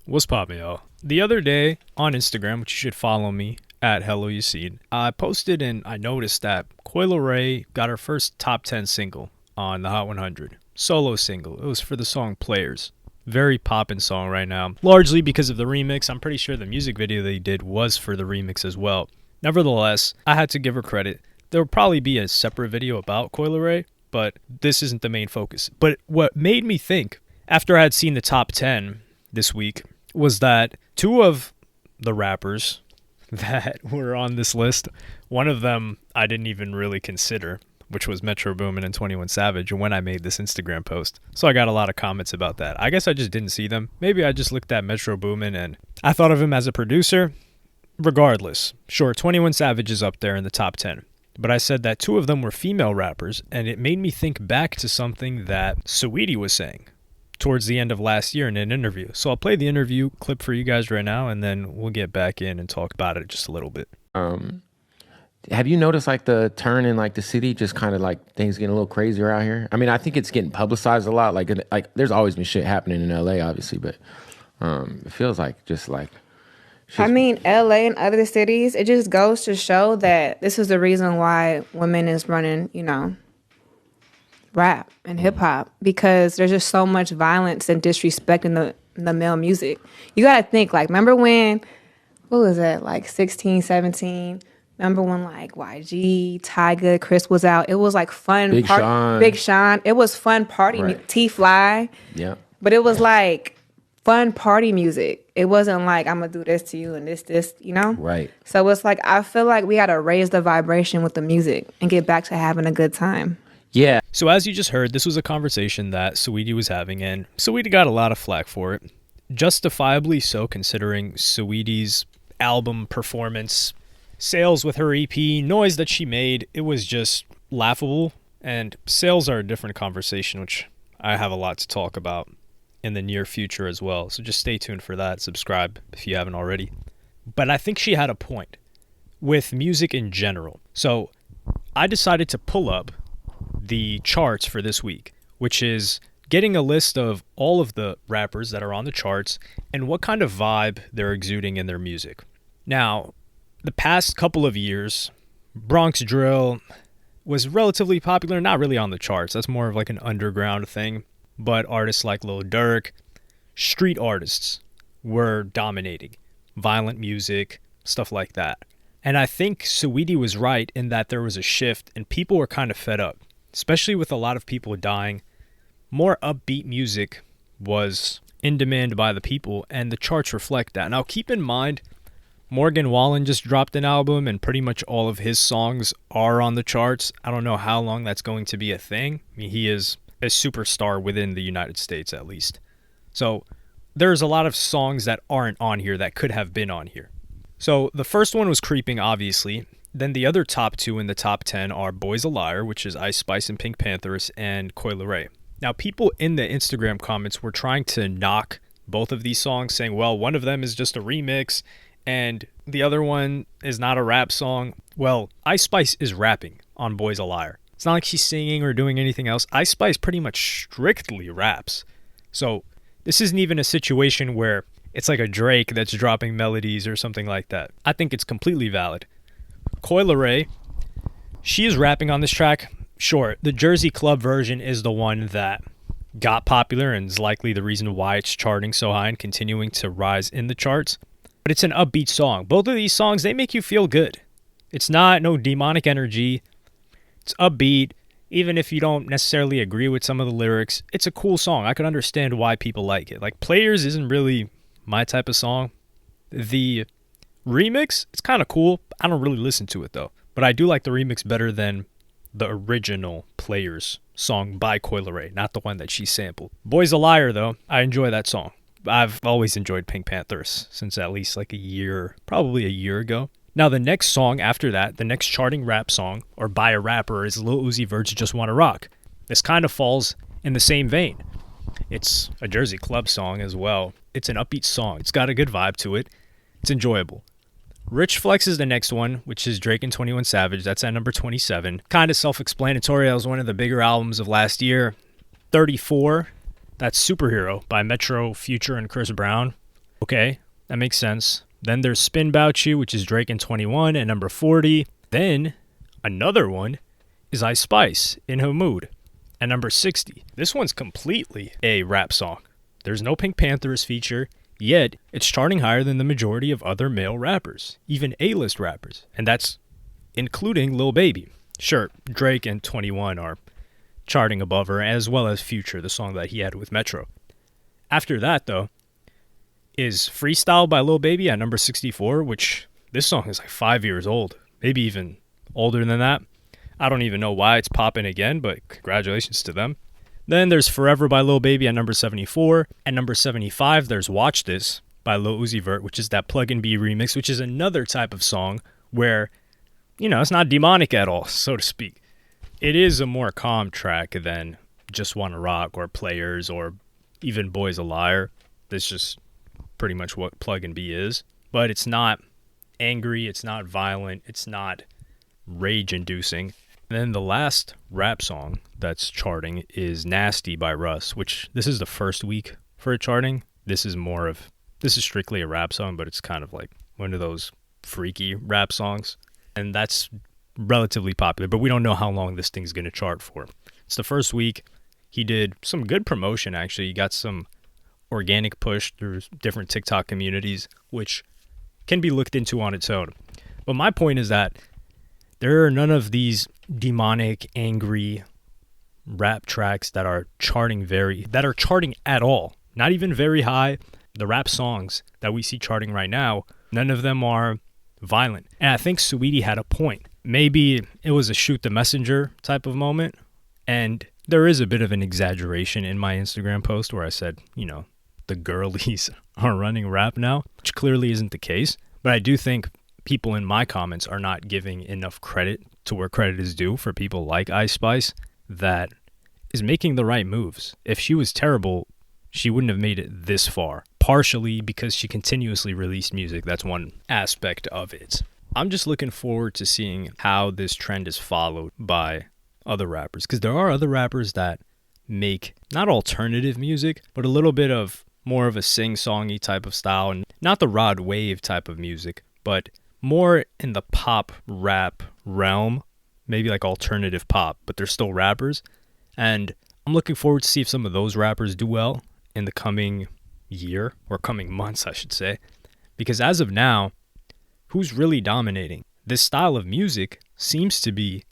What's poppin', y'all? The other day on Instagram, which you should follow me at helloyassine, I posted and I noticed that Coi Leray got her first top 10 single on the Hot 100. Solo single. It was for the song Players. Very poppin' song right now. Largely because of the remix. I'm pretty sure the music video they did was for the remix as well. Nevertheless, I had to give her credit. There will probably be a separate video about Coi Leray, but this isn't the main focus. But what made me think, after I had seen the top 10 this week, was that two of the rappers that were on this list, one of them I didn't even really consider, which was Metro Boomin and 21 Savage, when I made this Instagram post. So I got a lot of comments about that. I guess I just didn't see them. Maybe I just looked at Metro Boomin and I thought of him as a producer. Regardless, sure, 21 Savage is up there in the top 10. But I said that two of them were female rappers, and it made me think back to something that Saweetie was saying towards the end of last year in an interview. So I'll play the interview clip for you guys right now, and then we'll get back in and talk about it just a little bit. Have you noticed like the turn in like the city, just kind of like things getting a little crazier out here? I mean, I think it's getting publicized a lot. Like there's always been shit happening in LA, obviously, but it feels like just like. I mean, LA and other cities, it just goes to show that this is the reason why women is running, rap and hip hop, because there's just so much violence and disrespect in the male music. You got to think, like, remember when, what was it, like 16, 17? Remember when like YG, Tyga, Chris was out? It was like fun. Big Sean. It was fun party. Right. T-Fly. Yeah. But it was like fun party music. It wasn't like, I'm going to do this to you and this, Right. So it's like, I feel like we got to raise the vibration with the music and get back to having a good time. Yeah. So as you just heard, this was a conversation that Saweetie was having, and Saweetie got a lot of flack for it. Justifiably so, considering Saweetie's album performance, sales with her EP, noise that she made, it was just laughable. And sales are a different conversation, which I have a lot to talk about in the near future as well. So just stay tuned for that. Subscribe if you haven't already. But I think she had a point with music in general. So I decided to pull up the charts for this week, which is getting a list of all of the rappers that are on the charts and what kind of vibe they're exuding in their music. Now, the past couple of years, Bronx Drill was relatively popular, not really on the charts. That's more of like an underground thing. But artists like Lil Durk, street artists, were dominating. Violent music, stuff like that. And I think Saweetie was right in that there was a shift and people were kind of fed up. Especially with a lot of people dying, more upbeat music was in demand by the people, and the charts reflect that. Now, keep in mind, Morgan Wallen just dropped an album, and pretty much all of his songs are on the charts. I don't know how long that's going to be a thing. I mean, he is a superstar within the United States, at least. So there's a lot of songs that aren't on here that could have been on here. So the first one was Creeping, obviously. Then the other top two in the top 10 are Boy's a Liar, which is Ice Spice and Pink Panthers, and Coi Leray. Now, people in the Instagram comments were trying to knock both of these songs, saying, well, one of them is just a remix, and the other one is not a rap song. Well, Ice Spice is rapping on Boy's a Liar. It's not like she's singing or doing anything else. Ice Spice pretty much strictly raps. So this isn't even a situation where it's like a Drake that's dropping melodies or something like that. I think it's completely valid. Coi Leray, she is rapping on this track. Sure, the Jersey Club version is the one that got popular and is likely the reason why it's charting so high and continuing to rise in the charts. But it's an upbeat song. Both of these songs, they make you feel good. It's not no demonic energy. It's upbeat. Even if you don't necessarily agree with some of the lyrics, it's a cool song. I can understand why people like it. Like, Players isn't really my type of song. The remix, it's kind of cool. I don't really listen to it though, but I do like the remix better than the original Players song by Coi Leray, not the one that she sampled. Boy's a Liar though, I enjoy that song. I've always enjoyed Pink Panthers since at least like probably a year ago. Now the next song after that, the next charting rap song or by a rapper, is Lil Uzi Vert's Just Wanna Rock. This kind of falls in the same vein. It's a Jersey Club song as well. It's an upbeat song. It's got a good vibe to it. It's enjoyable. Rich Flex is the next one, which is Drake and 21 Savage. That's at number 27. Kind of self-explanatory. That was one of the bigger albums of last year. 34, that's Superhero by Metro, Future, and Chris Brown. Okay, that makes sense. Then there's Spin Bout You, which is Drake and 21 at number 40. Then another one is Ice Spice, In Her Mood, at number 60. This one's completely a rap song. There's no Pink Panthers feature, yet it's charting higher than the majority of other male rappers, even A-list rappers, and that's including Lil Baby. Sure, Drake and 21 are charting above her, as well as Future, the song that he had with Metro. After that, though, is Freestyle by Lil Baby at number 64, which this song is like 5 years old, maybe even older than that. I don't even know why it's popping again, but congratulations to them. Then there's Forever by Lil Baby at number 74. At number 75, there's Watch This by Lil Uzi Vert, which is that Plug and B remix, which is another type of song where, it's not demonic at all, so to speak. It is a more calm track than Just Wanna Rock or Players or even Boy's a Liar. That's just pretty much what Plug and B is. But it's not angry, it's not violent, it's not rage-inducing. And then the last rap song that's charting is Nasty by Russ, which this is the first week for it charting. This is strictly a rap song, but it's kind of like one of those freaky rap songs. And that's relatively popular, but we don't know how long this thing's going to chart for. It's the first week. He did some good promotion, actually. He got some organic push through different TikTok communities, which can be looked into on its own. But my point is that there are none of these demonic, angry rap tracks that are charting at all. Not even very high. The rap songs that we see charting right now, none of them are violent. And I think Saweetie had a point. Maybe it was a shoot the messenger type of moment. And there is a bit of an exaggeration in my Instagram post where I said, the girlies are running rap now, which clearly isn't the case. But I do think people in my comments are not giving enough credit to where credit is due for people like Ice Spice that is making the right moves. If she was terrible, she wouldn't have made it this far. Partially because she continuously released music. That's one aspect of it. I'm just looking forward to seeing how this trend is followed by other rappers. Because there are other rappers that make not alternative music, but a little bit of more of a sing-songy type of style. And not the Rod Wave type of music, but more in the pop rap realm, maybe like alternative pop, but they're still rappers. And I'm looking forward to see if some of those rappers do well in the coming year, or coming months, I should say. Because as of now, who's really dominating? This style of music seems to be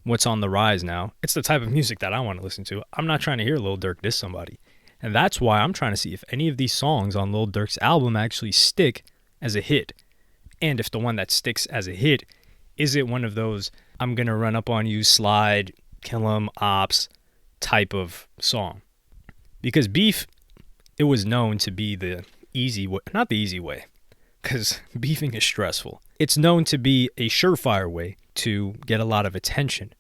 what's on the rise now. It's the type of music that I want to listen to. I'm not trying to hear Lil Durk diss somebody. And that's why I'm trying to see if any of these songs on Lil Durk's album actually stick as a hit. And if the one that sticks as a hit, is it one of those I'm going to run up on you, slide, kill 'em, ops type of song? Because Beef, it was known to be the easy way, not the easy way, because beefing is stressful. It's known to be a surefire way to get a lot of attention.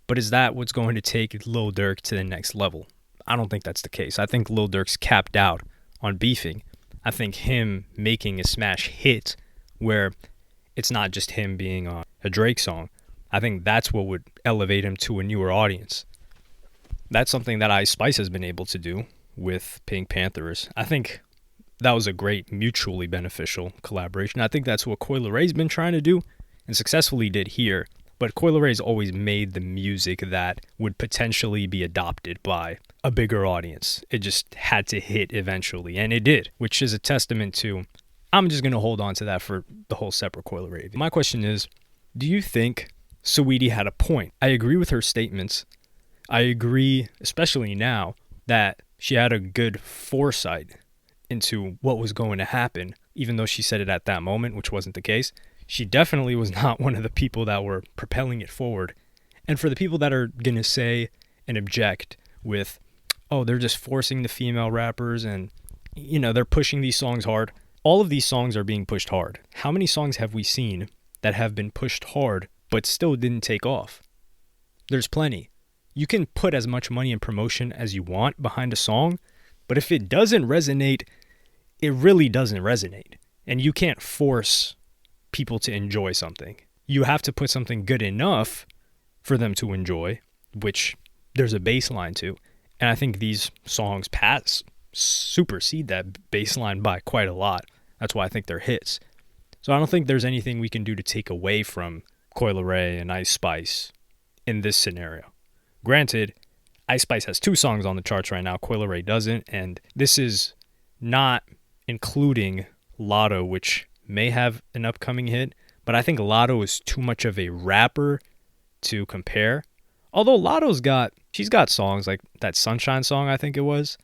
But is that what's going to take Lil Durk to the next level? I don't think that's the case. I think Lil Durk's capped out on beefing. I think him making a smash hit where it's not just him being on a Drake song, I think that's what would elevate him to a newer audience. That's something that Ice Spice has been able to do with Pink Panthers. I think that was a great mutually beneficial collaboration. I think that's what Coi Leray's been trying to do and successfully did here. But Coi Leray's always made the music that would potentially be adopted by a bigger audience. It just had to hit eventually, and it did, which is a testament to, I'm just going to hold on to that for the whole separate Coi Leray. My question is, do you think Saweetie had a point? I agree with her statements. I agree, especially now, that she had a good foresight into what was going to happen, even though she said it at that moment, which wasn't the case. She definitely was not one of the people that were propelling it forward. And for the people that are going to say and object with, oh, they're just forcing the female rappers and, they're pushing these songs hard. All of these songs are being pushed hard. How many songs have we seen that have been pushed hard but still didn't take off? There's plenty. You can put as much money and promotion as you want behind a song, but if it doesn't resonate, it really doesn't resonate. And you can't force people to enjoy something. You have to put something good enough for them to enjoy, which there's a baseline to. And I think these songs pass supersede that baseline by quite a lot. That's why I think they're hits. So I don't think there's anything we can do to take away from Coi Leray and Ice Spice in this scenario. Granted, Ice Spice has 2 songs on the charts right now, Coi Leray doesn't, and this is not including Lotto, which may have an upcoming hit, but I think Lotto is too much of a rapper to compare. Although she's got songs like that Sunshine song, I think it was,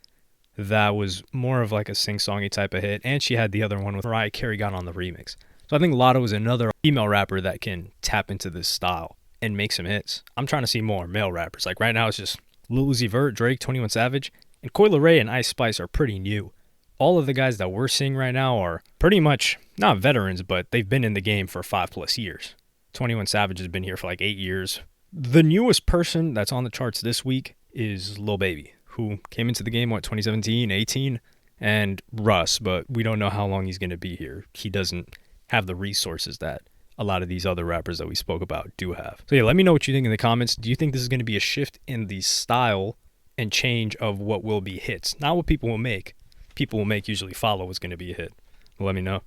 that was more of like a sing-songy type of hit, and she had the other one with Mariah Carey got on the remix. So I think Lotto is another female rapper that can tap into this style and make some hits. I'm trying to see more male rappers. Like right now it's just Lil Uzi Vert, Drake, 21 Savage, and Coi Leray and Ice Spice are pretty new. All of the guys that we're seeing right now are pretty much not veterans, but they've been in the game for 5+ years. 21 Savage has been here for like 8 years. The newest person that's on the charts this week is Lil Baby, who came into the game, 2017, 18, and Russ, but we don't know how long he's going to be here. He doesn't have the resources that a lot of these other rappers that we spoke about do have. So yeah, let me know what you think in the comments. Do you think this is going to be a shift in the style and change of what will be hits? Not what people will make. People will make usually follow what's going to be a hit. Let me know.